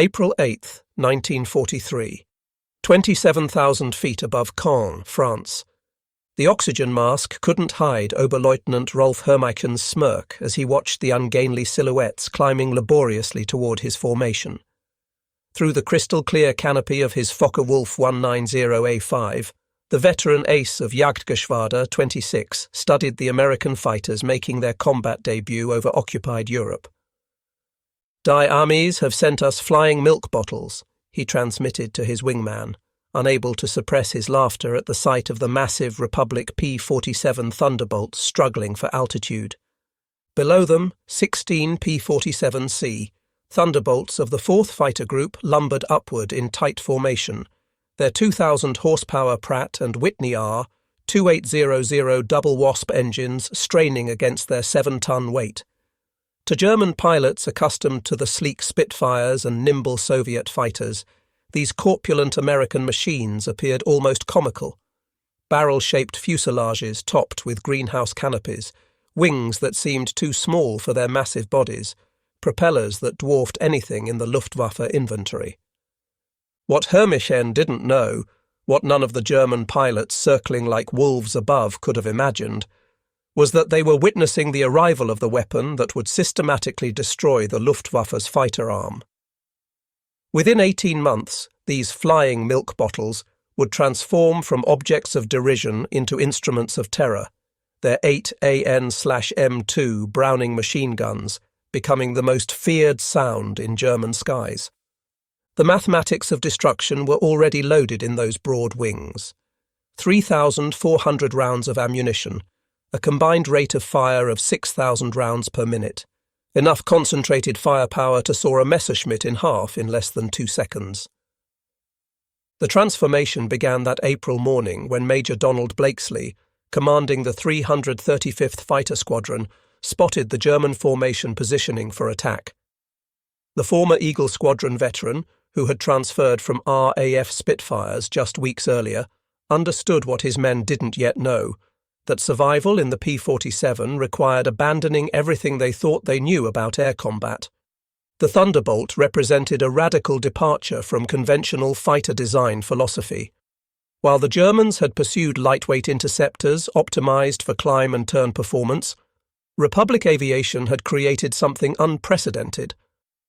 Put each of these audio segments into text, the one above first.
April 8, 1943. 27,000 feet above Caen, France. The oxygen mask couldn't hide Oberleutnant Rolf Hermiken's smirk as he watched the ungainly silhouettes climbing laboriously toward his formation. Through the crystal-clear canopy of his Focke-Wulf 190A5, the veteran ace of Jagdgeschwader 26 studied the American fighters making their combat debut over occupied Europe. "Die armies have sent us flying milk bottles," he transmitted to his wingman, unable to suppress his laughter at the sight of the massive Republic P-47 Thunderbolts struggling for altitude. Below them, 16 P-47C, Thunderbolts of the 4th Fighter Group lumbered upward in tight formation, their 2,000 horsepower Pratt and Whitney R 2800 double Wasp engines straining against their 7-ton weight. To German pilots accustomed to the sleek Spitfires and nimble Soviet fighters, these corpulent American machines appeared almost comical. Barrel-shaped fuselages topped with greenhouse canopies, wings that seemed too small for their massive bodies, propellers that dwarfed anything in the Luftwaffe inventory. What Hermichen didn't know, what none of the German pilots circling like wolves above could have imagined, was that they were witnessing the arrival of the weapon that would systematically destroy the Luftwaffe's fighter arm. Within 18 months, these flying milk bottles would transform from objects of derision into instruments of terror, their 8 AN/M2 Browning machine guns becoming the most feared sound in German skies. The mathematics of destruction were already loaded in those broad wings. 3,400 rounds of ammunition, a combined rate of fire of 6,000 rounds per minute, enough concentrated firepower to saw a Messerschmitt in half in less than 2 seconds. The transformation began that April morning when Major Donald Blakesley, commanding the 335th Fighter Squadron, spotted the German formation positioning for attack. The former Eagle Squadron veteran, who had transferred from RAF Spitfires just weeks earlier, understood what his men didn't yet know, that survival in the P-47 required abandoning everything they thought they knew about air combat. The Thunderbolt represented a radical departure from conventional fighter design philosophy. While the Germans had pursued lightweight interceptors optimized for climb and turn performance, Republic Aviation had created something unprecedented,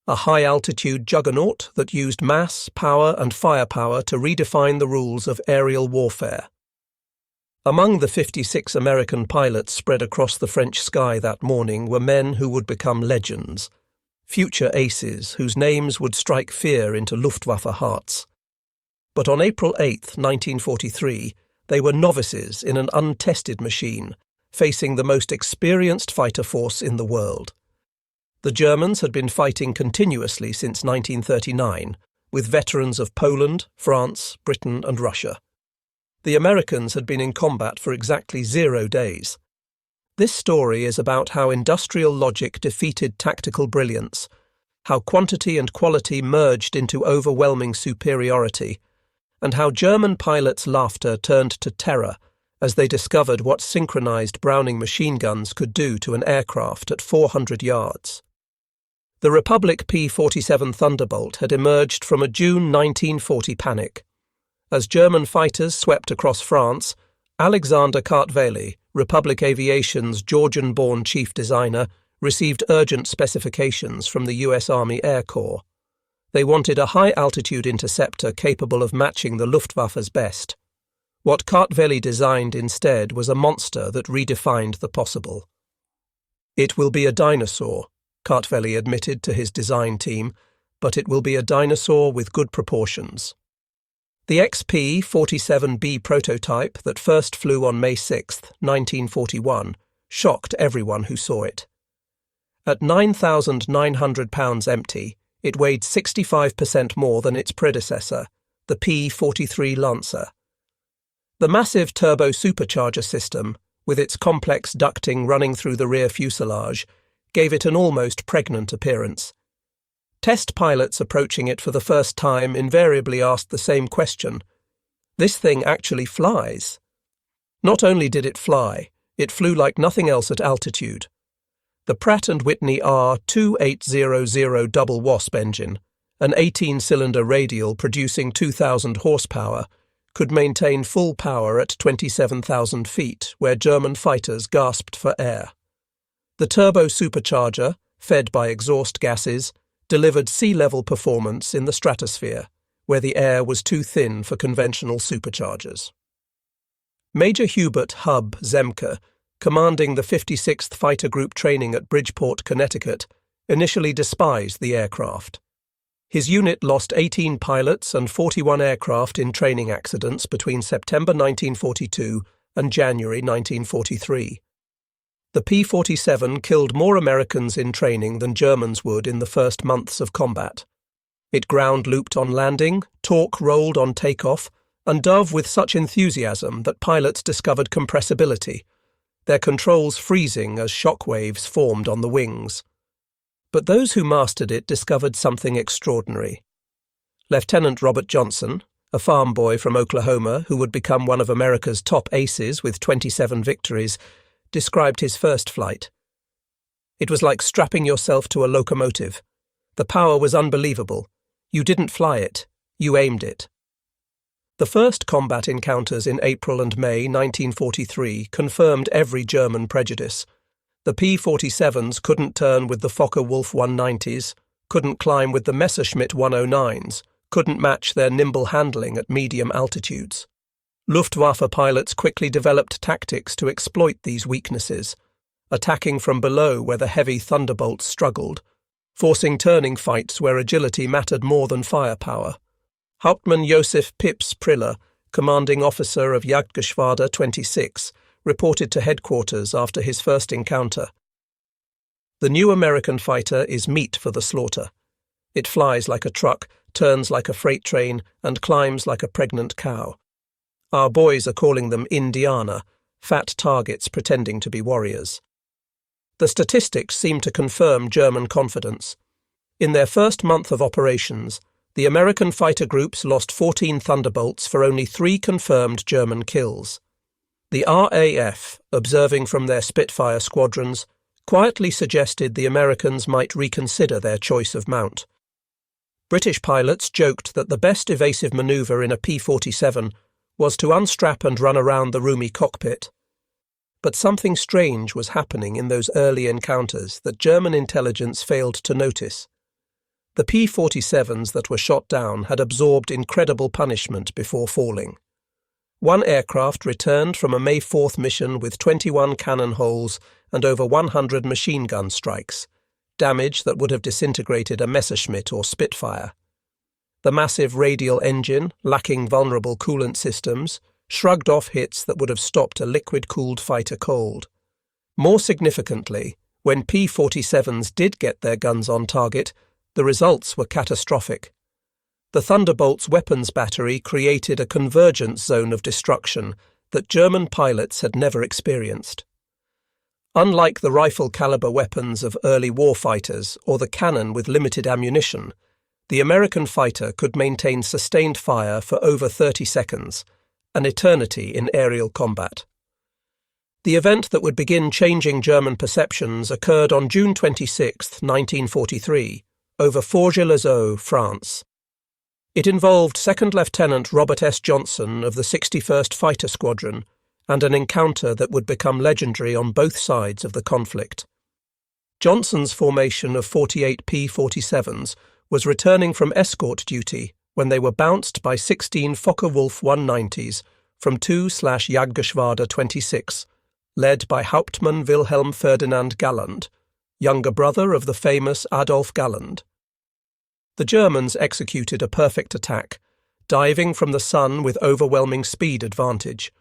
a high-altitude juggernaut that used mass, power and firepower to redefine the rules of aerial warfare. Among the 56 American pilots spread across the French sky that morning were men who would become legends, future aces whose names would strike fear into Luftwaffe hearts. But on April 8, 1943, they were novices in an untested machine, facing the most experienced fighter force in the world. The Germans had been fighting continuously since 1939, with veterans of Poland, France, Britain and Russia. The Americans had been in combat for exactly 0 days. This story is about how industrial logic defeated tactical brilliance, how quantity and quality merged into overwhelming superiority, and how German pilots' laughter turned to terror as they discovered what synchronized Browning machine guns could do to an aircraft at 400 yards. The Republic P-47 Thunderbolt had emerged from a June 1940 panic. As German fighters swept across France, Alexander Kartveli, Republic Aviation's Georgian-born chief designer, received urgent specifications from the US Army Air Corps. They wanted a high-altitude interceptor capable of matching the Luftwaffe's best. What Kartveli designed instead was a monster that redefined the possible. "It will be a dinosaur," Kartveli admitted to his design team, "but it will be a dinosaur with good proportions." The XP-47B prototype that first flew on May 6, 1941, shocked everyone who saw it. At 9,900 pounds empty, it weighed 65% more than its predecessor, the P-43 Lancer. The massive turbo-supercharger system, with its complex ducting running through the rear fuselage, gave it an almost pregnant appearance. Test pilots approaching it for the first time invariably asked the same question: "This thing actually flies?" Not only did it fly, it flew like nothing else at altitude. The Pratt & Whitney R 2800 double Wasp engine, an 18-cylinder radial producing 2,000 horsepower, could maintain full power at 27,000 feet, where German fighters gasped for air. The turbo supercharger, fed by exhaust gases, delivered sea-level performance in the stratosphere, where the air was too thin for conventional superchargers. Major Hubert "Hub" Zemke, commanding the 56th Fighter Group training at Bridgeport, Connecticut, initially despised the aircraft. His unit lost 18 pilots and 41 aircraft in training accidents between September 1942 and January 1943. The P-47 killed more Americans in training than Germans would in the first months of combat. It ground-looped on landing, torque-rolled on takeoff, and dove with such enthusiasm that pilots discovered compressibility, their controls freezing as shock waves formed on the wings. But those who mastered it discovered something extraordinary. Lieutenant Robert Johnson, a farm boy from Oklahoma who would become one of America's top aces with 27 victories, described his first flight. It was like strapping yourself to a locomotive. The power was unbelievable. You didn't fly it, you aimed it. The first combat encounters in April and May 1943 confirmed every German prejudice. The P-47s couldn't turn with the Focke-Wulf 190s, couldn't climb with the Messerschmitt 109s, couldn't match their nimble handling at medium altitudes. Luftwaffe pilots quickly developed tactics to exploit these weaknesses, attacking from below where the heavy Thunderbolts struggled, forcing turning fights where agility mattered more than firepower. Hauptmann Josef Pips Priller, commanding officer of Jagdgeschwader 26, reported to headquarters after his first encounter. The new American fighter is meat for the slaughter. It flies like a truck, turns like a freight train, and climbs like a pregnant cow. Our boys are calling them Indianer, fat targets pretending to be warriors. The statistics seem to confirm German confidence. In their first month of operations, the American fighter groups lost 14 Thunderbolts for only 3 confirmed German kills. The RAF, observing from their Spitfire squadrons, quietly suggested the Americans might reconsider their choice of mount. British pilots joked that the best evasive maneuver in a P-47 was to unstrap and run around the roomy cockpit. But something strange was happening in those early encounters that German intelligence failed to notice. The P-47s that were shot down had absorbed incredible punishment before falling. One aircraft returned from a May 4th mission with 21 cannon holes and over 100 machine gun strikes, damage that would have disintegrated a Messerschmitt or Spitfire. The massive radial engine, lacking vulnerable coolant systems, shrugged off hits that would have stopped a liquid-cooled fighter cold. More significantly, when P-47s did get their guns on target, the results were catastrophic. The Thunderbolt's weapons battery created a convergence zone of destruction that German pilots had never experienced. Unlike the rifle-caliber weapons of early warfighters or the cannon with limited ammunition, the American fighter could maintain sustained fire for over 30 seconds, an eternity in aerial combat. The event that would begin changing German perceptions occurred on June 26, 1943, over Forges-les-Eaux, France. It involved Second Lieutenant Robert S. Johnson of the 61st Fighter Squadron and an encounter that would become legendary on both sides of the conflict. Johnson's formation of 48 P-47s was returning from escort duty when they were bounced by 16 Focke-Wulf 190s from 2/Jagdgeschwader 26, led by Hauptmann Wilhelm Ferdinand Galland, younger brother of the famous Adolf Galland. The Germans executed a perfect attack, diving from the sun with overwhelming speed advantage.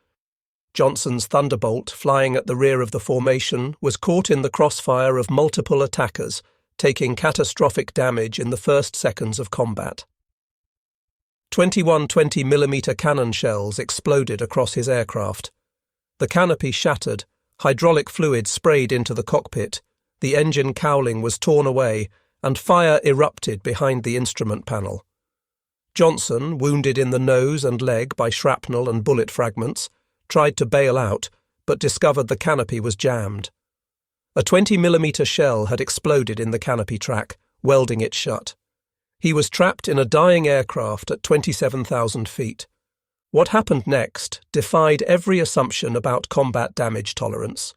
Johnson's Thunderbolt, flying at the rear of the formation, was caught in the crossfire of multiple attackers, taking catastrophic damage in the first seconds of combat. 21 20mm cannon shells exploded across his aircraft. The canopy shattered, hydraulic fluid sprayed into the cockpit, the engine cowling was torn away, and fire erupted behind the instrument panel. Johnson, wounded in the nose and leg by shrapnel and bullet fragments, tried to bail out, but discovered the canopy was jammed. A 20mm shell had exploded in the canopy track, welding it shut. He was trapped in a dying aircraft at 27,000 feet. What happened next defied every assumption about combat damage tolerance.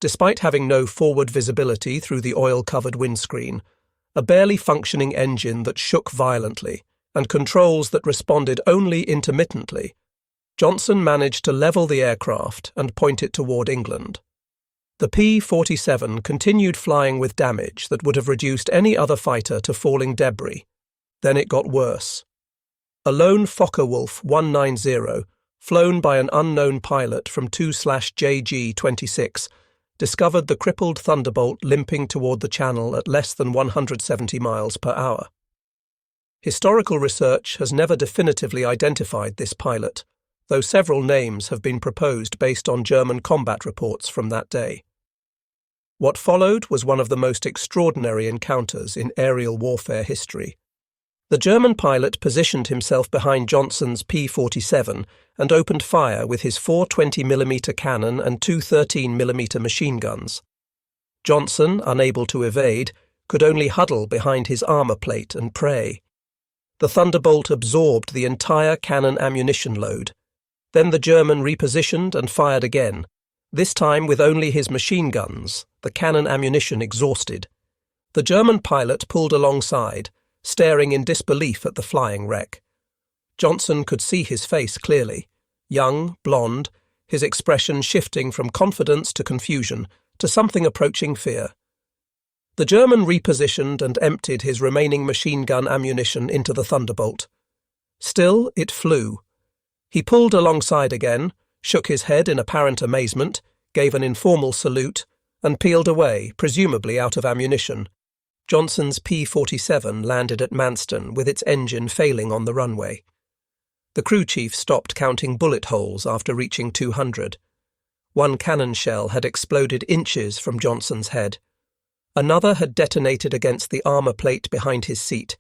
Despite having no forward visibility through the oil-covered windscreen, a barely functioning engine that shook violently, and controls that responded only intermittently, Johnson managed to level the aircraft and point it toward England. The P-47 continued flying with damage that would have reduced any other fighter to falling debris. Then it got worse. A lone Focke-Wulf 190, flown by an unknown pilot from 2/JG-26, discovered the crippled Thunderbolt limping toward the channel at less than 170 miles per hour. Historical research has never definitively identified this pilot, though several names have been proposed based on German combat reports from that day. What followed was one of the most extraordinary encounters in aerial warfare history. The German pilot positioned himself behind Johnson's P-47 and opened fire with his 4 20mm cannon and 2 13mm machine guns. Johnson, unable to evade, could only huddle behind his armor plate and pray. The Thunderbolt absorbed the entire cannon ammunition load. Then the German repositioned and fired again, this time with only his machine guns, the cannon ammunition exhausted. The German pilot pulled alongside, staring in disbelief at the flying wreck. Johnson could see his face clearly, young, blonde, his expression shifting from confidence to confusion to something approaching fear. The German repositioned and emptied his remaining machine gun ammunition into the Thunderbolt. Still, it flew. He pulled alongside again, shook his head in apparent amazement, gave an informal salute, and peeled away, presumably out of ammunition. Johnson's P-47 landed at Manston with its engine failing on the runway. The crew chief stopped counting bullet holes after reaching 200. One cannon shell had exploded inches from Johnson's head. Another had detonated against the armor plate behind his seat.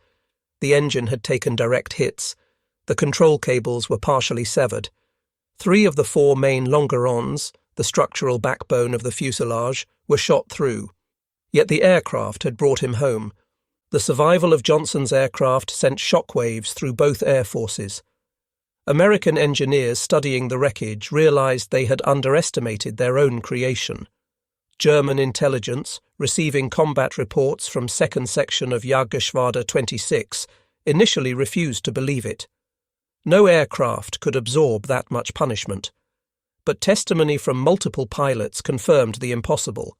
The engine had taken direct hits. The control cables were partially severed. 3 of the 4 main longerons, the structural backbone of the fuselage, were shot through. Yet the aircraft had brought him home. The survival of Johnson's aircraft sent shockwaves through both air forces. American engineers studying the wreckage realized they had underestimated their own creation. German intelligence, receiving combat reports from 2nd Section of Jagdgeschwader 26, initially refused to believe it. No aircraft could absorb that much punishment. But testimony from multiple pilots confirmed the impossible.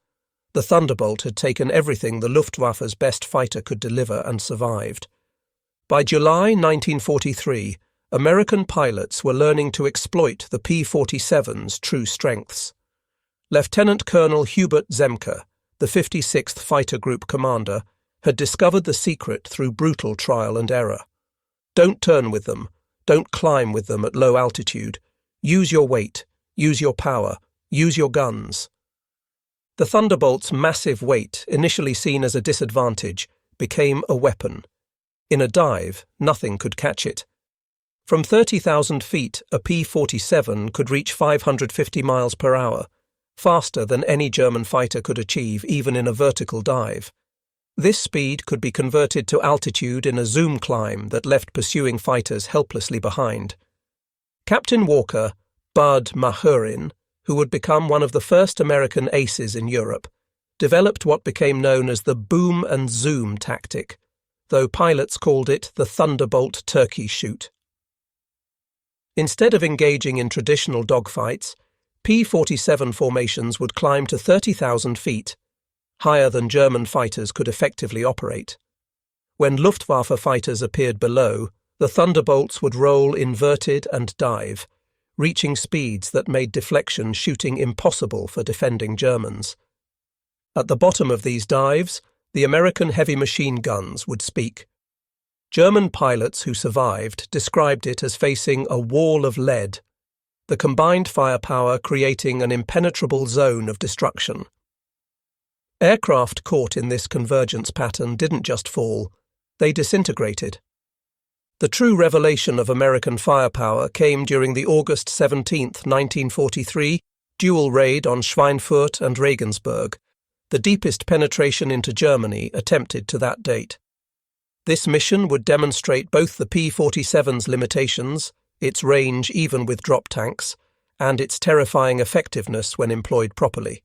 The Thunderbolt had taken everything the Luftwaffe's best fighter could deliver and survived. By July 1943, American pilots were learning to exploit the P-47's true strengths. Lieutenant Colonel Hubert Zemke, the 56th Fighter Group commander, had discovered the secret through brutal trial and error. Don't turn with them. Don't climb with them at low altitude. Use your weight. Use your power. Use your guns. The Thunderbolt's massive weight, initially seen as a disadvantage, became a weapon. In a dive, nothing could catch it. From 30,000 feet, a P-47 could reach 550 miles per hour, faster than any German fighter could achieve even in a vertical dive. This speed could be converted to altitude in a zoom climb that left pursuing fighters helplessly behind. Captain Walker, Bud Mahurin, who would become one of the first American aces in Europe, developed what became known as the boom and zoom tactic, though pilots called it the Thunderbolt turkey shoot. Instead of engaging in traditional dogfights, P-47 formations would climb to 30,000 feet, higher than German fighters could effectively operate. When Luftwaffe fighters appeared below, the Thunderbolts would roll inverted and dive, reaching speeds that made deflection shooting impossible for defending Germans. At the bottom of these dives, the American heavy machine guns would speak. German pilots who survived described it as facing a wall of lead, the combined firepower creating an impenetrable zone of destruction. Aircraft caught in this convergence pattern didn't just fall, they disintegrated. The true revelation of American firepower came during the August 17, 1943, dual raid on Schweinfurt and Regensburg, the deepest penetration into Germany attempted to that date. This mission would demonstrate both the P-47's limitations, its range even with drop tanks, and its terrifying effectiveness when employed properly.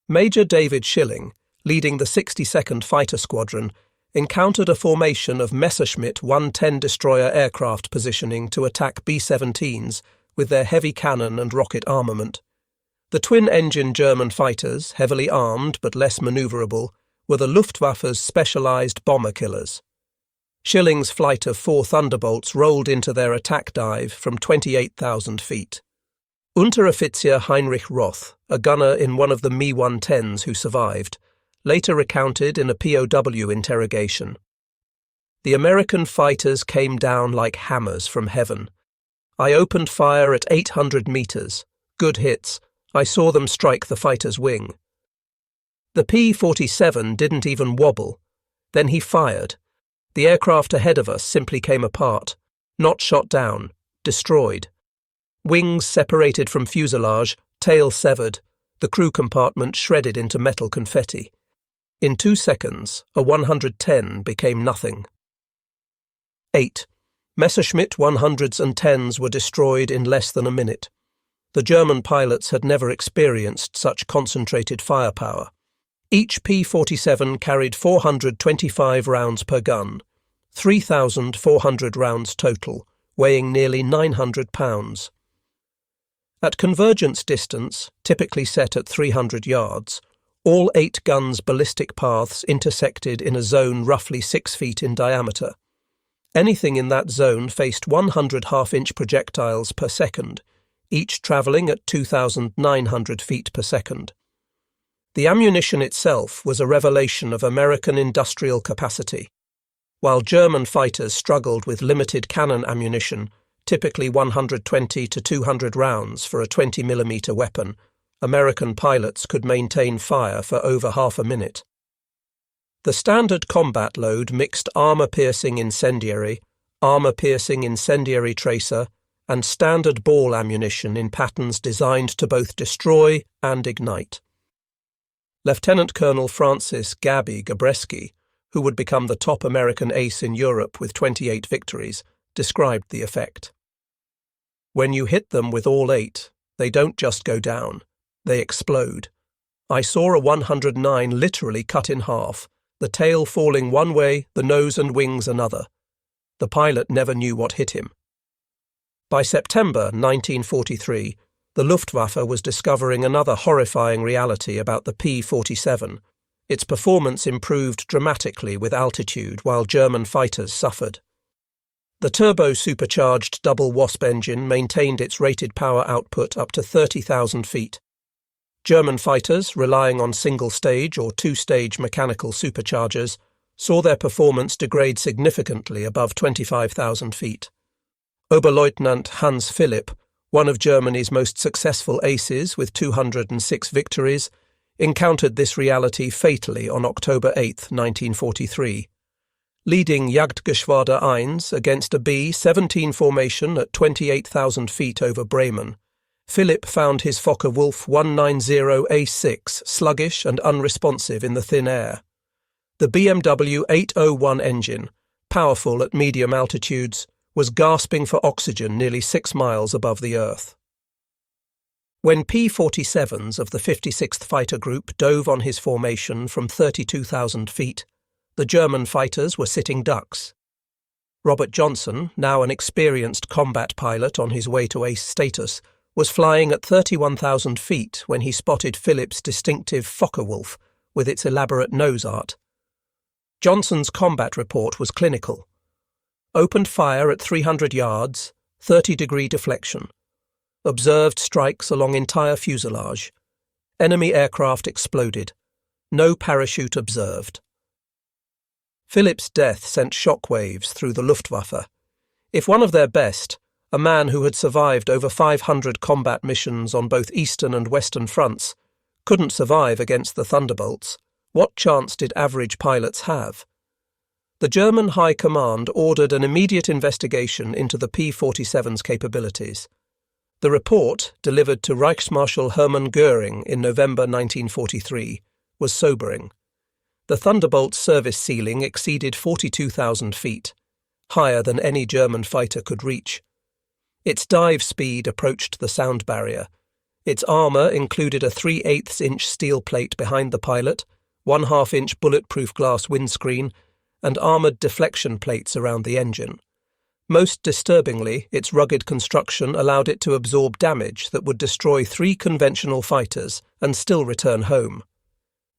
Major David Schilling, leading the 62nd Fighter Squadron, encountered a formation of Messerschmitt 110 destroyer aircraft positioning to attack B-17s with their heavy cannon and rocket armament. The twin-engine German fighters, heavily armed but less manoeuvrable, were the Luftwaffe's specialized bomber killers. Schilling's flight of 4 Thunderbolts rolled into their attack dive from 28,000 feet. Unteroffizier Heinrich Roth, a gunner in one of the Mi-110s who survived, later recounted in a POW interrogation. "The American fighters came down like hammers from heaven. I opened fire at 800 meters. Good hits. I saw them strike the fighter's wing. The P-47 didn't even wobble. Then he fired. The aircraft ahead of us simply came apart. Not shot down. Destroyed. Wings separated from fuselage, tail severed, the crew compartment shredded into metal confetti. In 2 seconds, a 110 became nothing." 8. Messerschmitt 100s and 10s were destroyed in less than a minute. The German pilots had never experienced such concentrated firepower. Each P-47 carried 425 rounds per gun, 3,400 rounds total, weighing nearly 900 pounds. At convergence distance, typically set at 300 yards, all 8 guns' ballistic paths intersected in a zone roughly 6 feet in diameter. Anything in that zone faced 100 half-inch projectiles per second, each travelling at 2,900 feet per second. The ammunition itself was a revelation of American industrial capacity. While German fighters struggled with limited cannon ammunition, typically 120 to 200 rounds for a 20mm weapon, American pilots could maintain fire for over half a minute. The standard combat load mixed armor-piercing incendiary tracer, and standard ball ammunition in patterns designed to both destroy and ignite. Lieutenant Colonel Francis "Gabby" Gabreski, who would become the top American ace in Europe with 28 victories, described the effect. "When you hit them with all 8, they don't just go down, they explode. I saw a 109 literally cut in half, the tail falling one way, the nose and wings another. The pilot never knew what hit him." By September 1943, the Luftwaffe was discovering another horrifying reality about the P-47. Its performance improved dramatically with altitude while German fighters suffered. The turbo-supercharged double Wasp engine maintained its rated power output up to 30,000 feet. German fighters, relying on single-stage or two-stage mechanical superchargers, saw their performance degrade significantly above 25,000 feet. Oberleutnant Hans Philipp, one of Germany's most successful aces with 206 victories, encountered this reality fatally on October 8, 1943. Leading Jagdgeschwader 1 against a B-17 formation at 28,000 feet over Bremen, Philipp found his Focke-Wulf 190A6 sluggish and unresponsive in the thin air. The BMW 801 engine, powerful at medium altitudes, was gasping for oxygen nearly 6 miles above the Earth. When P-47s of the 56th Fighter Group dove on his formation from 32,000 feet, the German fighters were sitting ducks. Robert Johnson, now an experienced combat pilot on his way to ace status, was flying at 31,000 feet when he spotted Philipp's distinctive Focke-Wulf with its elaborate nose art. Johnson's combat report was clinical. Opened fire at 300 yards, 30-degree deflection. Observed strikes along entire fuselage. Enemy aircraft exploded. No parachute observed. Philipp's death sent shockwaves through the Luftwaffe. If one of their best, a man who had survived over 500 combat missions on both eastern and western fronts, couldn't survive against the Thunderbolts, what chance did average pilots have? The German High Command ordered an immediate investigation into the P-47's capabilities. The report, delivered to Reichsmarschall Hermann Göring in November 1943, was sobering. The Thunderbolt's service ceiling exceeded 42,000 feet, higher than any German fighter could reach. Its dive speed approached the sound barrier. Its armour included a 3/8-inch steel plate behind the pilot, 1/2-inch bulletproof glass windscreen, and armoured deflection plates around the engine. Most disturbingly, its rugged construction allowed it to absorb damage that would destroy 3 conventional fighters and still return home.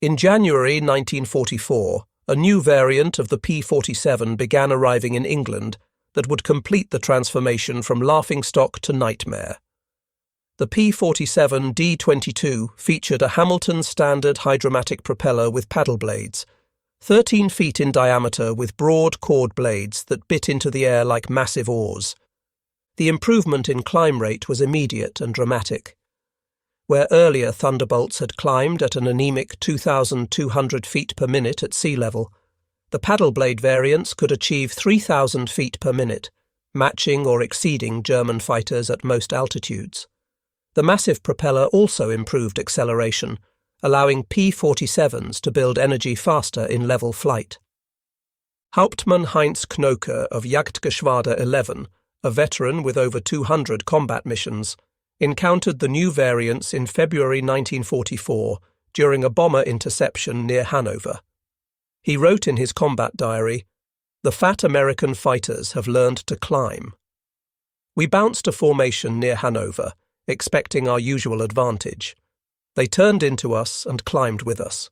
In January 1944, a new variant of the P-47 began arriving in England that would complete the transformation from laughingstock to nightmare. The P-47 D-22 featured a Hamilton standard hydromatic propeller with paddle blades, 13 feet in diameter with broad chord blades that bit into the air like massive oars. The improvement in climb rate was immediate and dramatic. Where earlier Thunderbolts had climbed at an anemic 2,200 feet per minute at sea level, the paddle blade variants could achieve 3,000 feet per minute, matching or exceeding German fighters at most altitudes. The massive propeller also improved acceleration, allowing P-47s to build energy faster in level flight. Hauptmann Heinz Knoke of Jagdgeschwader 11, a veteran with over 200 combat missions, encountered the new variants in February 1944 during a bomber interception near Hanover. He wrote in his combat diary, "The fat American fighters have learned to climb." We bounced a formation near Hanover, expecting our usual advantage. They turned into us and climbed with us.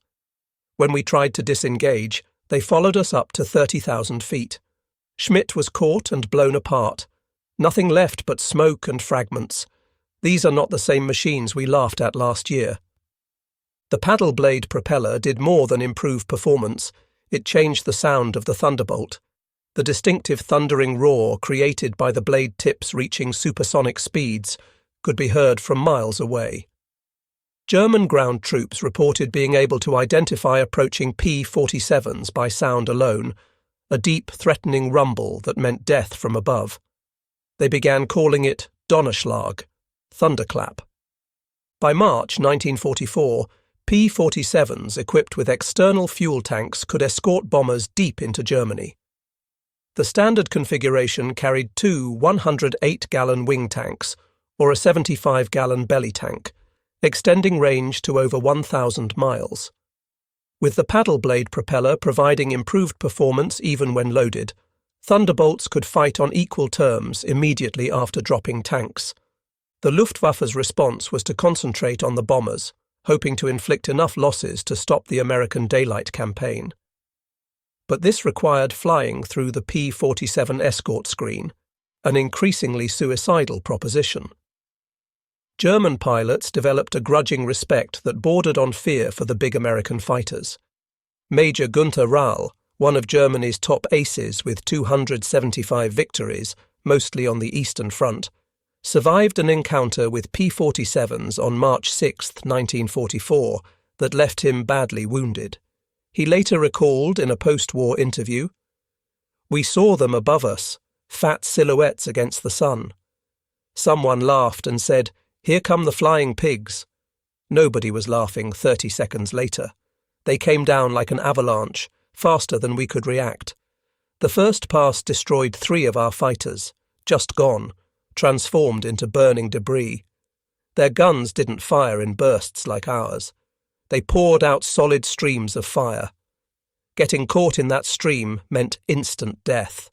When we tried to disengage, they followed us up to 30,000 feet. Schmidt was caught and blown apart. Nothing left but smoke and fragments. These are not the same machines we laughed at last year. The paddle blade propeller did more than improve performance. It changed the sound of the Thunderbolt. The distinctive thundering roar created by the blade tips reaching supersonic speeds could be heard from miles away. German ground troops reported being able to identify approaching P-47s by sound alone, a deep, threatening rumble that meant death from above. They began calling it Donnerschlag, thunderclap. By March 1944, P-47s equipped with external fuel tanks could escort bombers deep into Germany. The standard configuration carried 2 108-gallon wing tanks, or a 75-gallon belly tank, extending range to over 1,000 miles. With the paddle blade propeller providing improved performance even when loaded, Thunderbolts could fight on equal terms immediately after dropping tanks. The Luftwaffe's response was to concentrate on the bombers, hoping to inflict enough losses to stop the American daylight campaign. But this required flying through the P-47 escort screen, an increasingly suicidal proposition. German pilots developed a grudging respect that bordered on fear for the big American fighters. Major Günther Rahl, one of Germany's top aces with 275 victories, mostly on the Eastern Front, survived an encounter with P-47s on March 6, 1944, that left him badly wounded. He later recalled in a post-war interview, "We saw them above us, fat silhouettes against the sun. Someone laughed and said, 'Here come the flying pigs.' Nobody was laughing 30 seconds later. They came down like an avalanche, faster than we could react. The first pass destroyed 3 of our fighters, just gone, transformed into burning debris. Their guns didn't fire in bursts like ours. They poured out solid streams of fire. Getting caught in that stream meant instant death."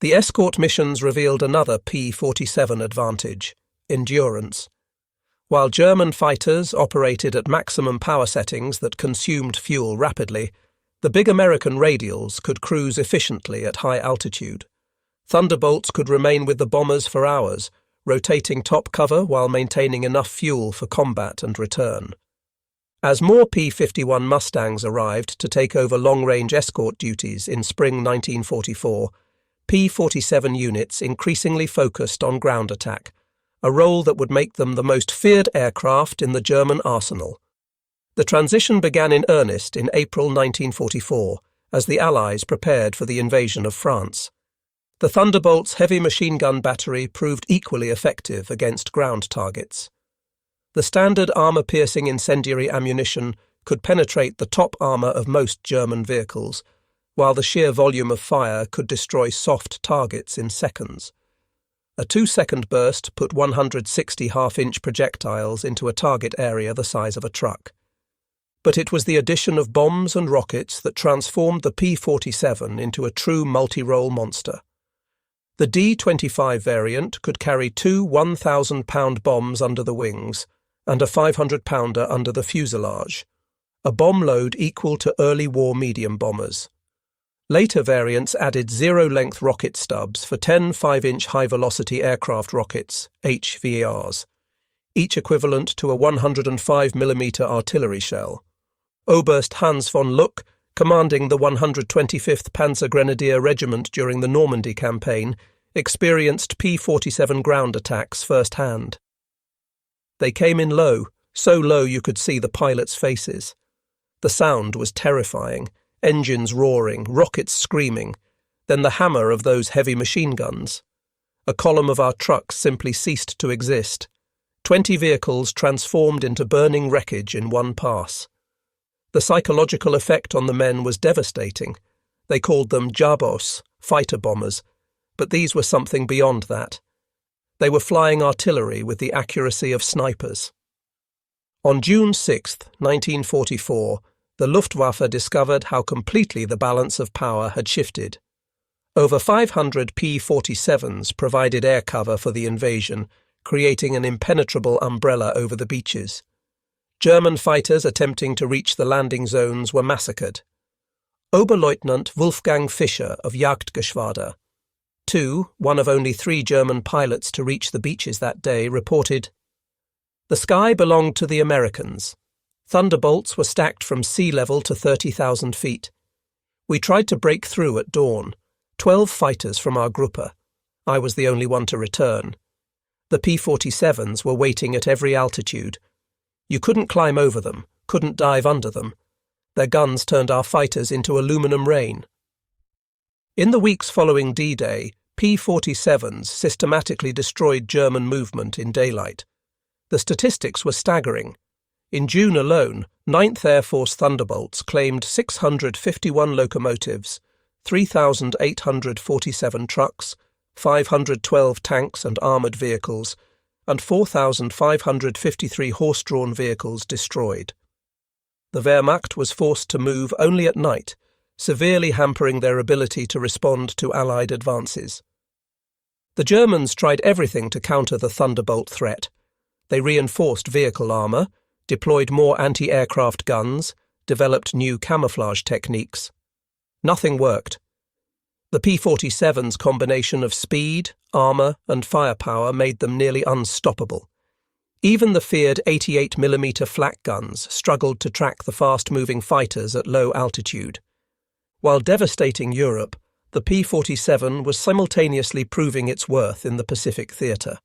The escort missions revealed another P-47 advantage: endurance. While German fighters operated at maximum power settings that consumed fuel rapidly, the big American radials could cruise efficiently at high altitude. Thunderbolts could remain with the bombers for hours, rotating top cover while maintaining enough fuel for combat and return. As more P-51 Mustangs arrived to take over long-range escort duties in spring 1944, P-47 units increasingly focused on ground attack, a role that would make them the most feared aircraft in the German arsenal. The transition began in earnest in April 1944, as the Allies prepared for the invasion of France. The Thunderbolt's heavy machine gun battery proved equally effective against ground targets. The standard armour-piercing incendiary ammunition could penetrate the top armour of most German vehicles, while the sheer volume of fire could destroy soft targets in seconds. A 2-second burst put 160 half-inch projectiles into a target area the size of a truck. But it was the addition of bombs and rockets that transformed the P-47 into a true multi-role monster. The D-25 variant could carry 2 1,000-pound bombs under the wings and a 500-pounder under the fuselage, a bomb load equal to early war medium bombers. Later variants added zero-length rocket stubs for 10 5-inch high-velocity aircraft rockets, HVARs, each equivalent to a 105mm artillery shell. Oberst Hans von Luck, commanding the 125th Panzer Grenadier Regiment during the Normandy campaign, experienced P-47 ground attacks firsthand. They came in low, so low you could see the pilots' faces. The sound was terrifying. Engines roaring, rockets screaming, then the hammer of those heavy machine guns. A column of our trucks simply ceased to exist. 20 vehicles transformed into burning wreckage in one pass. The psychological effect on the men was devastating. They called them Jabos, fighter bombers, but these were something beyond that. They were flying artillery with the accuracy of snipers. On June 6, 1944, the Luftwaffe discovered how completely the balance of power had shifted. Over 500 P-47s provided air cover for the invasion, creating an impenetrable umbrella over the beaches. German fighters attempting to reach the landing zones were massacred. Oberleutnant Wolfgang Fischer of Jagdgeschwader, one of only 3 German pilots to reach the beaches that day, reported, "The sky belonged to the Americans. Thunderbolts were stacked from sea level to 30,000 feet. We tried to break through at dawn. 12 fighters from our Gruppe. I was the only one to return. The P-47s were waiting at every altitude. You couldn't climb over them, couldn't dive under them. Their guns turned our fighters into aluminum rain." In the weeks following D-Day, P-47s systematically destroyed German movement in daylight. The statistics were staggering. In June alone, 9th Air Force Thunderbolts claimed 651 locomotives, 3,847 trucks, 512 tanks and armoured vehicles, and 4,553 horse-drawn vehicles destroyed. The Wehrmacht was forced to move only at night, severely hampering their ability to respond to Allied advances. The Germans tried everything to counter the Thunderbolt threat. They reinforced vehicle armour, deployed more anti-aircraft guns, developed new camouflage techniques. Nothing worked. The P-47's combination of speed, armour and firepower made them nearly unstoppable. Even the feared 88mm flak guns struggled to track the fast-moving fighters at low altitude. While devastating Europe, the P-47 was simultaneously proving its worth in the Pacific theatre.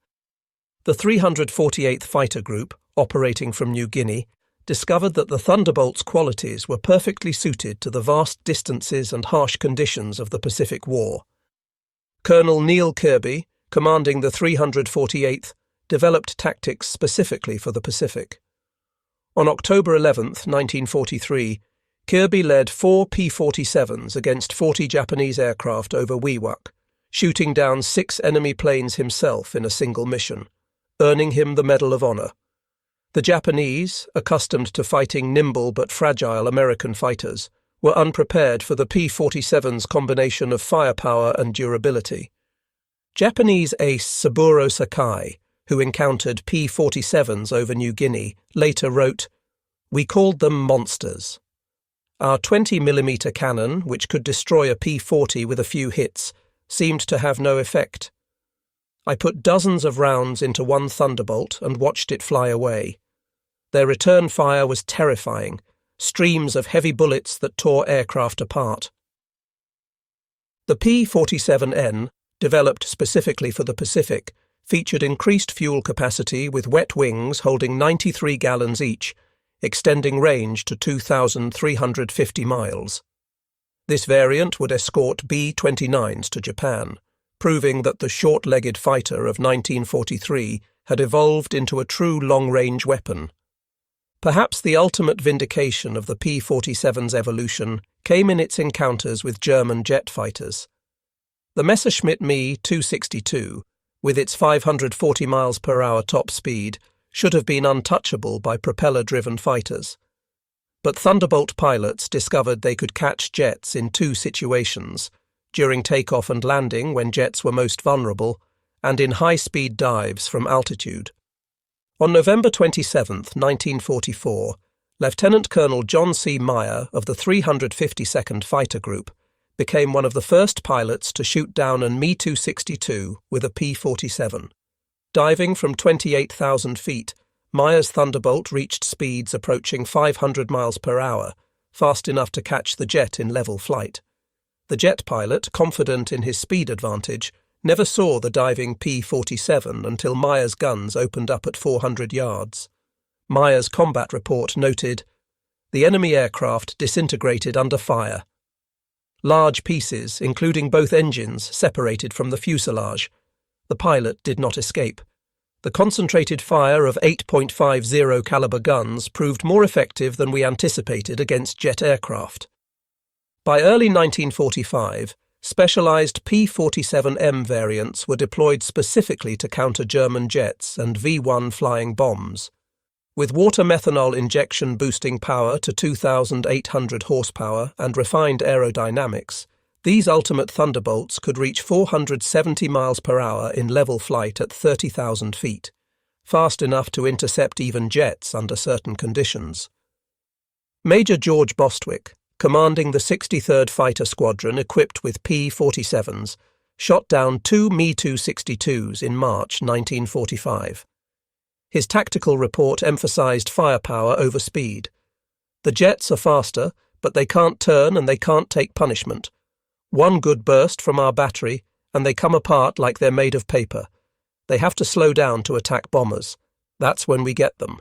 The 348th Fighter Group, operating from New Guinea, discovered that the Thunderbolt's qualities were perfectly suited to the vast distances and harsh conditions of the Pacific War. Colonel Neil Kirby, commanding the 348th, developed tactics specifically for the Pacific. On October 11, 1943, Kirby led 4 P-47s against 40 Japanese aircraft over Wewak, shooting down 6 enemy planes himself in a single mission, earning him the Medal of Honor. The Japanese, accustomed to fighting nimble but fragile American fighters, were unprepared for the P-47's combination of firepower and durability. Japanese ace Saburo Sakai, who encountered P-47s over New Guinea, later wrote, "We called them monsters. Our 20mm cannon, which could destroy a P-40 with a few hits, seemed to have no effect. I put dozens of rounds into one Thunderbolt and watched it fly away. Their return fire was terrifying, streams of heavy bullets that tore aircraft apart." The P-47N, developed specifically for the Pacific, featured increased fuel capacity with wet wings holding 93 gallons each, extending range to 2,350 miles. This variant would escort B-29s to Japan, proving that the short-legged fighter of 1943 had evolved into a true long-range weapon. Perhaps the ultimate vindication of the P-47's evolution came in its encounters with German jet fighters. The Messerschmitt Me 262, with its 540 miles per hour top speed, should have been untouchable by propeller-driven fighters. But Thunderbolt pilots discovered they could catch jets in two situations: during takeoff and landing when jets were most vulnerable, and in high-speed dives from altitude. On November 27, 1944, Lieutenant Colonel John C. Meyer of the 352nd Fighter Group became one of the first pilots to shoot down an Me-262 with a P-47. Diving from 28,000 feet, Meyer's Thunderbolt reached speeds approaching 500 miles per hour, fast enough to catch the jet in level flight. The jet pilot, confident in his speed advantage, never saw the diving P-47 until Meyer's guns opened up at 400 yards. Meyer's combat report noted, "The enemy aircraft disintegrated under fire. Large pieces, including both engines, separated from the fuselage. The pilot did not escape. The concentrated fire of 8.50 caliber guns proved more effective than we anticipated against jet aircraft." By early 1945, specialized P-47M variants were deployed specifically to counter German jets and V-1 flying bombs. With water methanol injection boosting power to 2,800 horsepower and refined aerodynamics, these ultimate Thunderbolts could reach 470 miles per hour in level flight at 30,000 feet, fast enough to intercept even jets under certain conditions. Major George Bostwick, commanding the 63rd Fighter Squadron equipped with P-47s, shot down two Me-262s in March 1945. His tactical report emphasized firepower over speed. "The jets are faster, but they can't turn and they can't take punishment. One good burst from our battery, and they come apart like they're made of paper. They have to slow down to attack bombers. That's when we get them."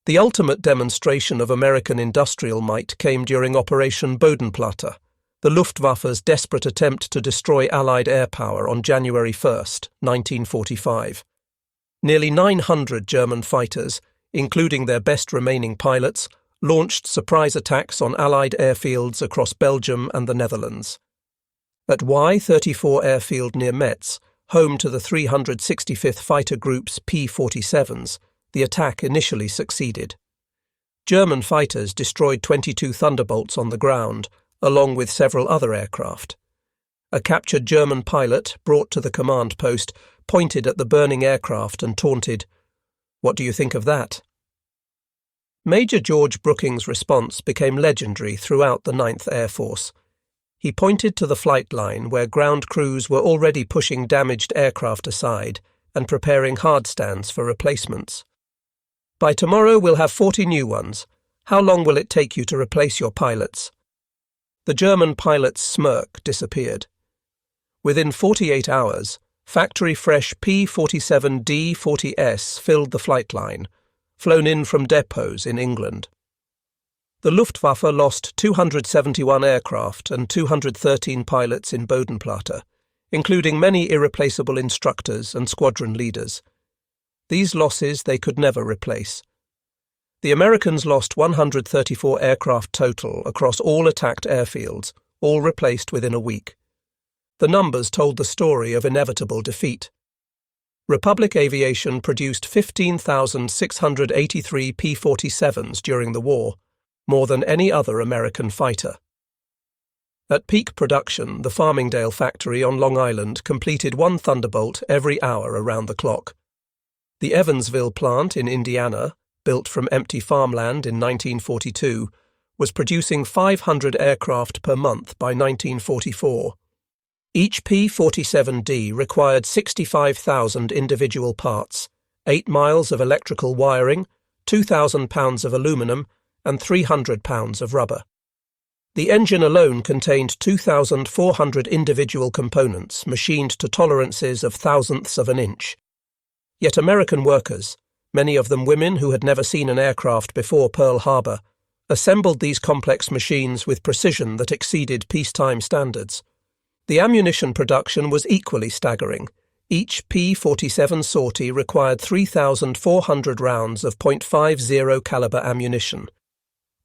The ultimate demonstration of American industrial might came during Operation Bodenplatte, the Luftwaffe's desperate attempt to destroy Allied air power on January 1, 1945. Nearly 900 German fighters, including their best remaining pilots, launched surprise attacks on Allied airfields across Belgium and the Netherlands. At Y-34 airfield near Metz, home to the 365th Fighter Group's P-47s, the attack initially succeeded. German fighters destroyed 22 Thunderbolts on the ground, along with several other aircraft. A captured German pilot, brought to the command post, pointed at the burning aircraft and taunted, "What do you think of that?" Major George Brooking's response became legendary throughout the 9th Air Force. He pointed to the flight line where ground crews were already pushing damaged aircraft aside and preparing hard stands for replacements. "By tomorrow we'll have 40 new ones. How long will it take you to replace your pilots?" The German pilot's smirk disappeared. Within 48 hours, factory-fresh P-47D-40S filled the flight line, flown in from depots in England. The Luftwaffe lost 271 aircraft and 213 pilots in Bodenplatte, including many irreplaceable instructors and squadron leaders. These losses they could never replace. The Americans lost 134 aircraft total across all attacked airfields, all replaced within a week. The numbers told the story of inevitable defeat. Republic Aviation produced 15,683 P-47s during the war, more than any other American fighter. At peak production, the Farmingdale factory on Long Island completed one Thunderbolt every hour around the clock. The Evansville plant in Indiana, built from empty farmland in 1942, was producing 500 aircraft per month by 1944. Each P-47D required 65,000 individual parts, 8 miles of electrical wiring, 2,000 pounds of aluminum, and 300 pounds of rubber. The engine alone contained 2,400 individual components machined to tolerances of thousandths of an inch. Yet American workers, many of them women who had never seen an aircraft before Pearl Harbor, assembled these complex machines with precision that exceeded peacetime standards. The ammunition production was equally staggering. Each P-47 sortie required 3,400 rounds of .50 caliber ammunition.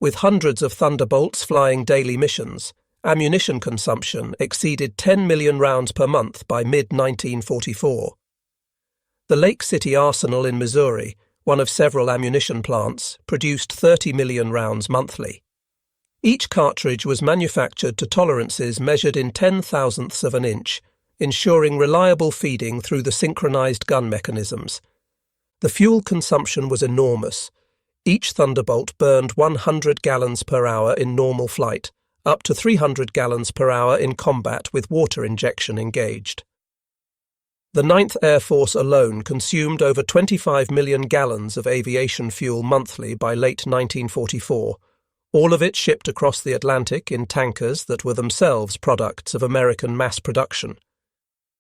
With hundreds of Thunderbolts flying daily missions, ammunition consumption exceeded 10 million rounds per month by mid-1944. The Lake City Arsenal in Missouri, one of several ammunition plants, produced 30 million rounds monthly. Each cartridge was manufactured to tolerances measured in 10,000ths of an inch, ensuring reliable feeding through the synchronized gun mechanisms. The fuel consumption was enormous. Each Thunderbolt burned 100 gallons per hour in normal flight, up to 300 gallons per hour in combat with water injection engaged. The 9th Air Force alone consumed over 25 million gallons of aviation fuel monthly by late 1944, all of it shipped across the Atlantic in tankers that were themselves products of American mass production.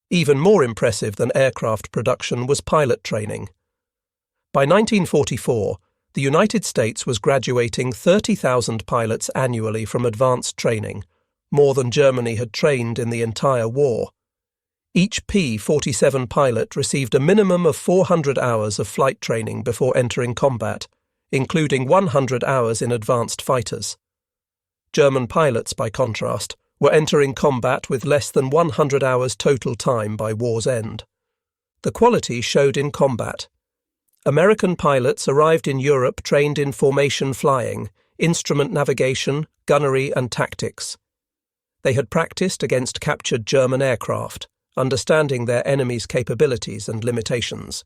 Even more impressive than aircraft production was pilot training. By 1944, the United States was graduating 30,000 pilots annually from advanced training, more than Germany had trained in the entire war. Each P-47 pilot received a minimum of 400 hours of flight training before entering combat, including 100 hours in advanced fighters. German pilots, by contrast, were entering combat with less than 100 hours total time by war's end. The quality showed in combat. American pilots arrived in Europe trained in formation flying, instrument navigation, gunnery and tactics. They had practiced against captured German aircraft, understanding their enemy's capabilities and limitations.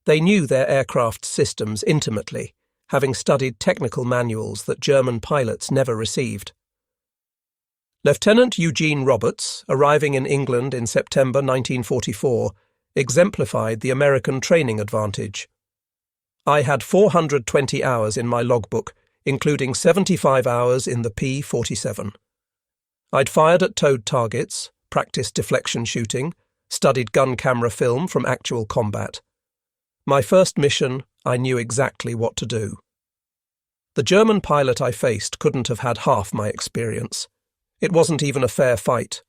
They knew their aircraft systems intimately, having studied technical manuals that German pilots never received. Lieutenant Eugene Roberts, arriving in England in September 1944, exemplified the American training advantage. I had 420 hours in my logbook, including 75 hours in the P-47. I'd fired at towed targets, practiced deflection shooting, studied gun camera film from actual combat. My first mission, I knew exactly what to do. The German pilot I faced couldn't have had half my experience. It wasn't even a fair fight.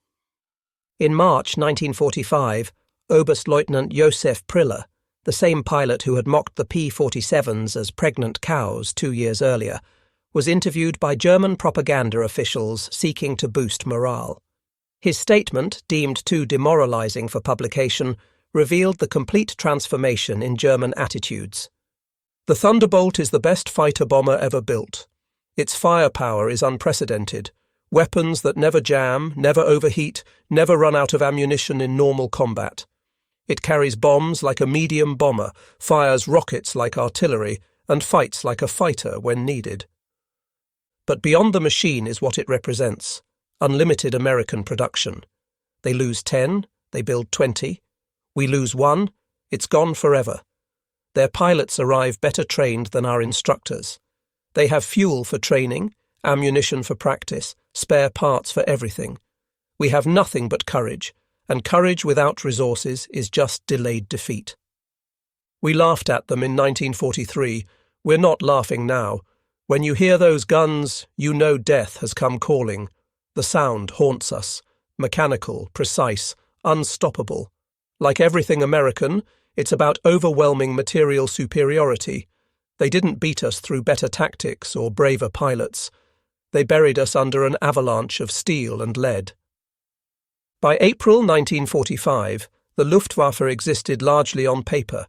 In March 1945, Oberstleutnant Josef Priller, the same pilot who had mocked the P-47s as pregnant cows 2 years earlier, was interviewed by German propaganda officials seeking to boost morale. His statement, deemed too demoralizing for publication, revealed the complete transformation in German attitudes. The Thunderbolt is the best fighter-bomber ever built. Its firepower is unprecedented. Weapons that never jam, never overheat, never run out of ammunition in normal combat. It carries bombs like a medium bomber, fires rockets like artillery, and fights like a fighter when needed. But beyond the machine is what it represents: unlimited American production. They lose 10, they build 20. We lose 1, it's gone forever. Their pilots arrive better trained than our instructors. They have fuel for training, ammunition for practice, spare parts for everything. We have nothing but courage, and courage without resources is just delayed defeat. We laughed at them in 1943. We're not laughing now. When you hear those guns, you know death has come calling. The sound haunts us. Mechanical, precise, unstoppable. Like everything American, it's about overwhelming material superiority. They didn't beat us through better tactics or braver pilots. They buried us under an avalanche of steel and lead. By April 1945, the Luftwaffe existed largely on paper.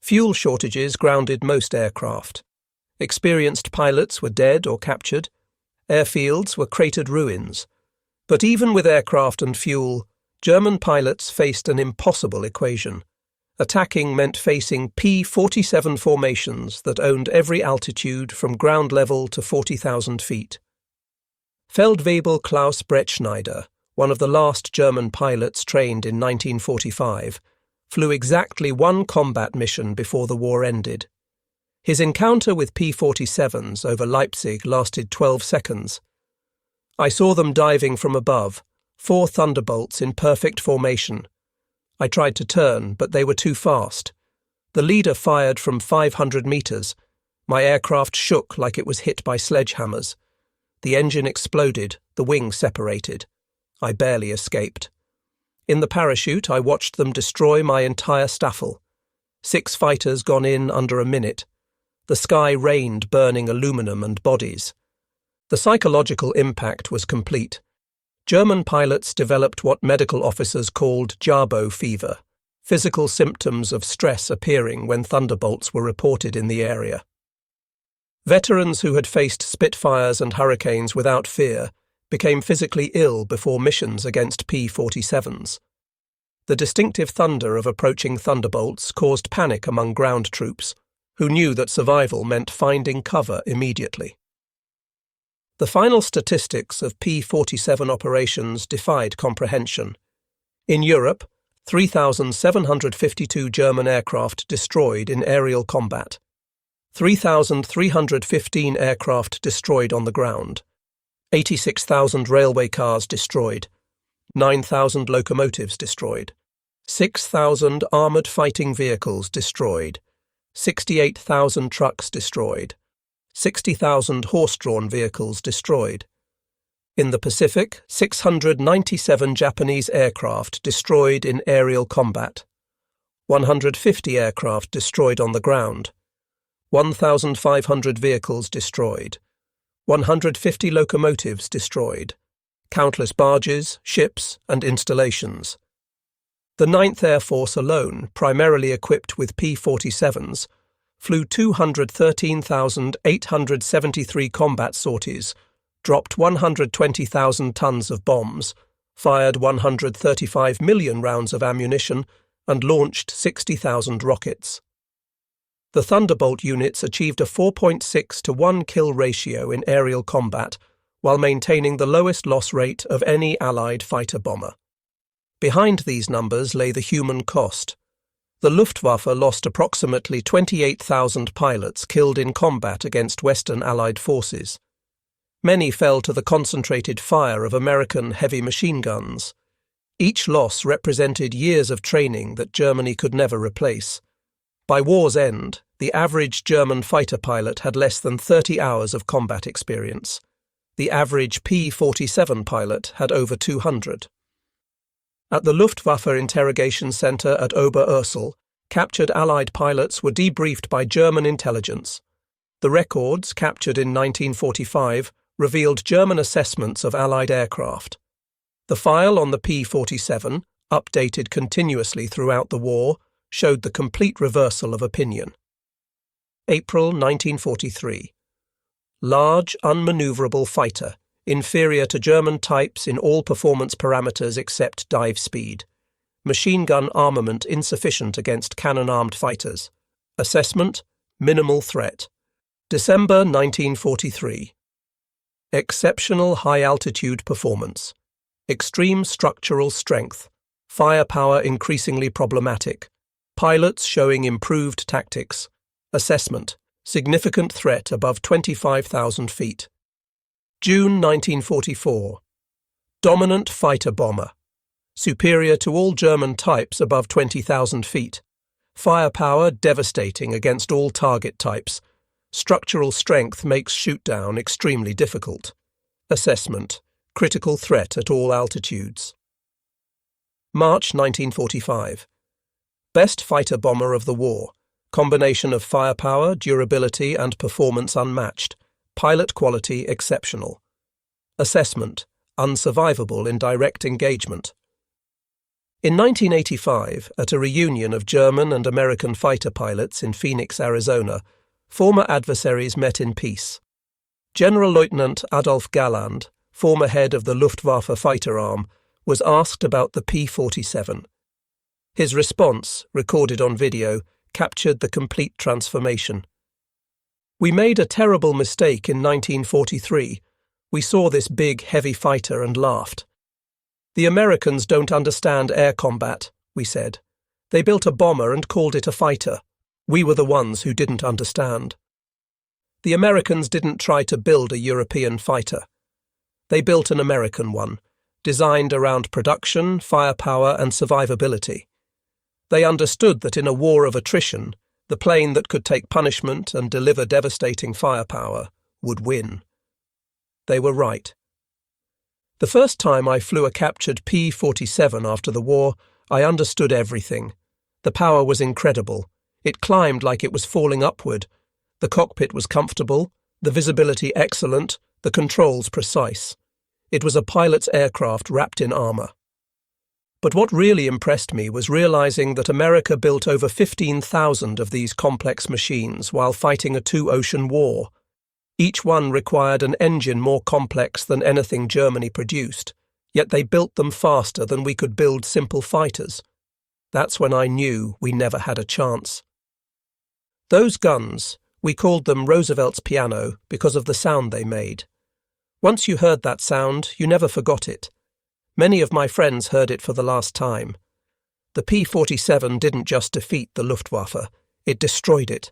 Fuel shortages grounded most aircraft. Experienced pilots were dead or captured. Airfields were cratered ruins. But even with aircraft and fuel, German pilots faced an impossible equation. Attacking meant facing P-47 formations that owned every altitude from ground level to 40,000 feet. Feldwebel Klaus Brettschneider, one of the last German pilots trained in 1945, flew exactly one combat mission before the war ended. His encounter with P-47s over Leipzig lasted 12 seconds. I saw them diving from above, 4 Thunderbolts in perfect formation. I tried to turn, but they were too fast. The leader fired from 500 meters. My aircraft shook like it was hit by sledgehammers. The engine exploded, the wing separated. I barely escaped. In the parachute, I watched them destroy my entire staffel. 6 fighters gone in under a minute. The sky rained burning aluminum and bodies. The psychological impact was complete. German pilots developed what medical officers called Jabo fever, physical symptoms of stress appearing when thunderbolts were reported in the area. Veterans who had faced Spitfires and Hurricanes without fear became physically ill before missions against P-47s. The distinctive thunder of approaching thunderbolts caused panic among ground troops, who knew that survival meant finding cover immediately. The final statistics of P-47 operations defied comprehension. In Europe, 3,752 German aircraft destroyed in aerial combat, 3,315 aircraft destroyed on the ground, 86,000 railway cars destroyed, 9,000 locomotives destroyed, 6,000 armoured fighting vehicles destroyed, 68,000 trucks destroyed, 60,000 horse-drawn vehicles destroyed. In the Pacific, 697 Japanese aircraft destroyed in aerial combat, 150 aircraft destroyed on the ground, 1,500 vehicles destroyed, 150 locomotives destroyed, countless barges, ships, and installations. The 9th Air Force alone, primarily equipped with P-47s, flew 213,873 combat sorties, dropped 120,000 tons of bombs, fired 135 million rounds of ammunition, and launched 60,000 rockets. The Thunderbolt units achieved a 4.6 to 1 kill ratio in aerial combat, while maintaining the lowest loss rate of any Allied fighter-bomber. Behind these numbers lay the human cost. The Luftwaffe lost approximately 28,000 pilots killed in combat against Western Allied forces. Many fell to the concentrated fire of American heavy machine guns. Each loss represented years of training that Germany could never replace. By war's end, the average German fighter pilot had less than 30 hours of combat experience. The average P-47 pilot had over 200. At the Luftwaffe Interrogation Center at Oberursel, captured Allied pilots were debriefed by German intelligence. The records, captured in 1945, revealed German assessments of Allied aircraft. The file on the P-47, updated continuously throughout the war, showed the complete reversal of opinion. April 1943. Large, unmaneuverable fighter, inferior to German types in all performance parameters except dive speed. Machine gun armament insufficient against cannon-armed fighters. Assessment: minimal threat. December 1943. Exceptional high-altitude performance. Extreme structural strength. Firepower increasingly problematic. Pilots showing improved tactics. Assessment: significant threat above 25,000 feet. June 1944. Dominant fighter bomber. Superior to all German types above 20,000 feet. Firepower devastating against all target types. Structural strength makes shoot-down extremely difficult. Assessment: critical threat at all altitudes. March 1945. Best fighter bomber of the war. Combination of firepower, durability, and performance unmatched. Pilot quality exceptional. Assessment: unsurvivable in direct engagement. In 1985, at a reunion of German and American fighter pilots in Phoenix, Arizona, former adversaries met in peace. General Lieutenant Adolf Galland, former head of the Luftwaffe fighter arm, was asked about the P-47. His response, recorded on video, captured the complete transformation. "We made a terrible mistake in 1943. We saw this big, heavy fighter and laughed. The Americans don't understand air combat, we said. They built a bomber and called it a fighter. We were the ones who didn't understand. The Americans didn't try to build a European fighter. They built an American one, designed around production, firepower, and survivability. They understood that in a war of attrition, the plane that could take punishment and deliver devastating firepower would win. They were right." The first time I flew a captured P-47 after the war, I understood everything. The power was incredible. It climbed like it was falling upward. The cockpit was comfortable, the visibility excellent, the controls precise. It was a pilot's aircraft wrapped in armour. But what really impressed me was realizing that America built over 15,000 of these complex machines while fighting a two-ocean war. Each one required an engine more complex than anything Germany produced, yet they built them faster than we could build simple fighters. That's when I knew we never had a chance. Those guns, we called them Roosevelt's piano because of the sound they made. Once you heard that sound, you never forgot it. Many of my friends heard it for the last time. The P-47 didn't just defeat the Luftwaffe, it destroyed it.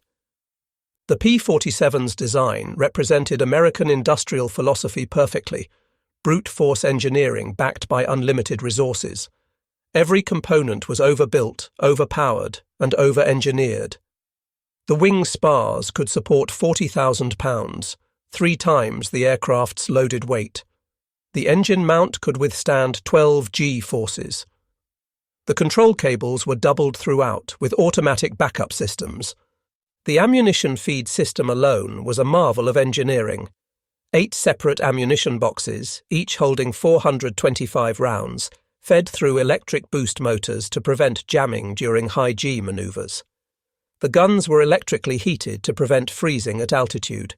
The P-47's design represented American industrial philosophy perfectly, brute force engineering backed by unlimited resources. Every component was overbuilt, overpowered, and over-engineered. The wing spars could support 40,000 pounds, 3 times the aircraft's loaded weight. The engine mount could withstand 12 G-forces. The control cables were doubled throughout, with automatic backup systems. The ammunition feed system alone was a marvel of engineering. 8 separate ammunition boxes, each holding 425 rounds, fed through electric boost motors to prevent jamming during high G maneuvers. The guns were electrically heated to prevent freezing at altitude.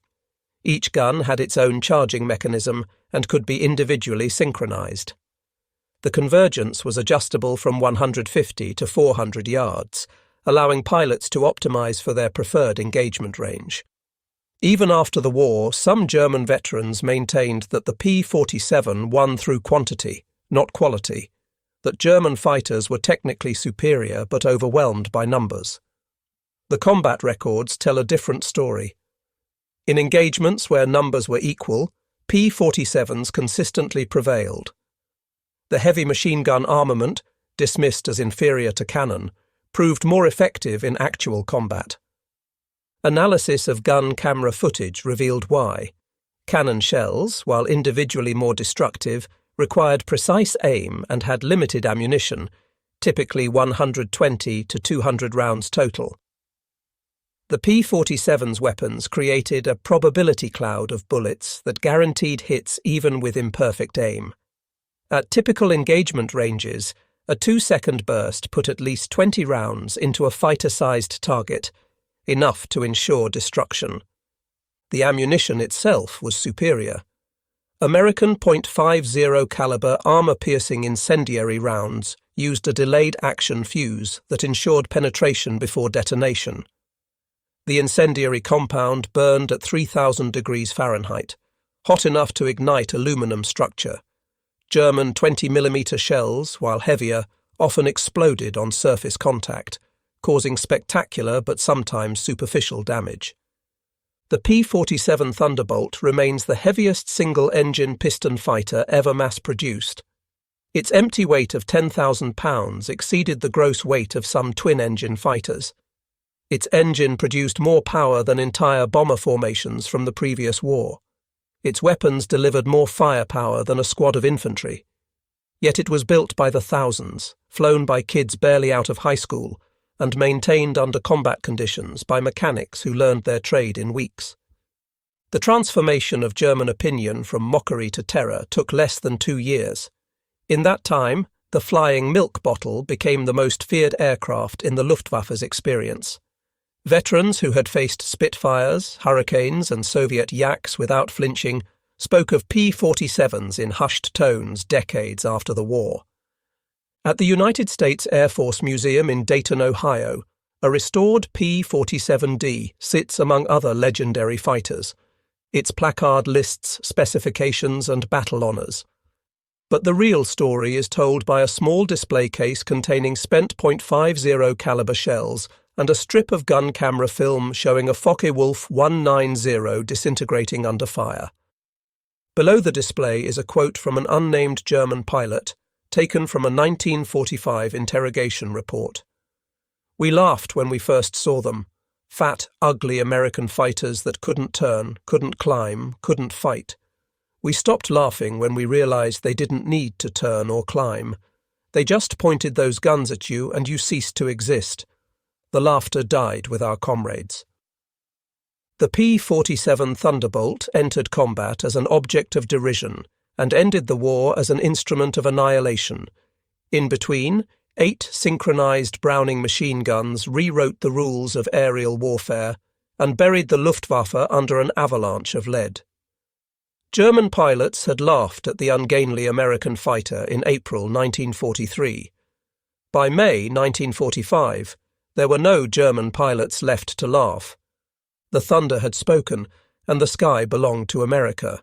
Each gun had its own charging mechanism and could be individually synchronized. The convergence was adjustable from 150 to 400 yards, allowing pilots to optimize for their preferred engagement range. Even after the war, some German veterans maintained that the P-47 won through quantity, not quality, that German fighters were technically superior but overwhelmed by numbers. The combat records tell a different story. In engagements where numbers were equal, P-47s consistently prevailed. The heavy machine gun armament, dismissed as inferior to cannon, proved more effective in actual combat. Analysis of gun camera footage revealed why. Cannon shells, while individually more destructive, required precise aim and had limited ammunition, typically 120 to 200 rounds total. The P-47's weapons created a probability cloud of bullets that guaranteed hits even with imperfect aim. At typical engagement ranges, a 2-second burst put at least 20 rounds into a fighter-sized target, enough to ensure destruction. The ammunition itself was superior. American .50 caliber armor-piercing incendiary rounds used a delayed action fuse that ensured penetration before detonation. The incendiary compound burned at 3,000 degrees Fahrenheit, hot enough to ignite aluminum structure. German 20mm shells, while heavier, often exploded on surface contact, causing spectacular but sometimes superficial damage. The P-47 Thunderbolt remains the heaviest single-engine piston fighter ever mass-produced. Its empty weight of 10,000 pounds exceeded the gross weight of some twin-engine fighters. Its engine produced more power than entire bomber formations from the previous war. Its weapons delivered more firepower than a squad of infantry. Yet it was built by the thousands, flown by kids barely out of high school, and maintained under combat conditions by mechanics who learned their trade in weeks. The transformation of German opinion from mockery to terror took less than 2 years. In that time, the flying milk bottle became the most feared aircraft in the Luftwaffe's experience. Veterans who had faced Spitfires, Hurricanes and Soviet Yaks without flinching spoke of P-47s in hushed tones decades after the war. At the United States Air Force Museum in Dayton, Ohio, a restored P-47D sits among other legendary fighters. Its placard lists specifications and battle honors. But the real story is told by a small display case containing spent .50 caliber shells and a strip of gun camera film showing a Focke-Wulf 190 disintegrating under fire. Below the display is a quote from an unnamed German pilot, taken from a 1945 interrogation report. "We laughed when we first saw them. Fat, ugly American fighters that couldn't turn, couldn't climb, couldn't fight. We stopped laughing when we realized they didn't need to turn or climb. They just pointed those guns at you and you ceased to exist. The laughter died with our comrades. The P-47 Thunderbolt entered combat as an object of derision and ended the war as an instrument of annihilation. In between, 8 synchronized Browning machine guns rewrote the rules of aerial warfare and buried the Luftwaffe under an avalanche of lead. German pilots had laughed at the ungainly American fighter in April 1943. By May 1945, there were no German pilots left to laugh. The thunder had spoken, and the sky belonged to America.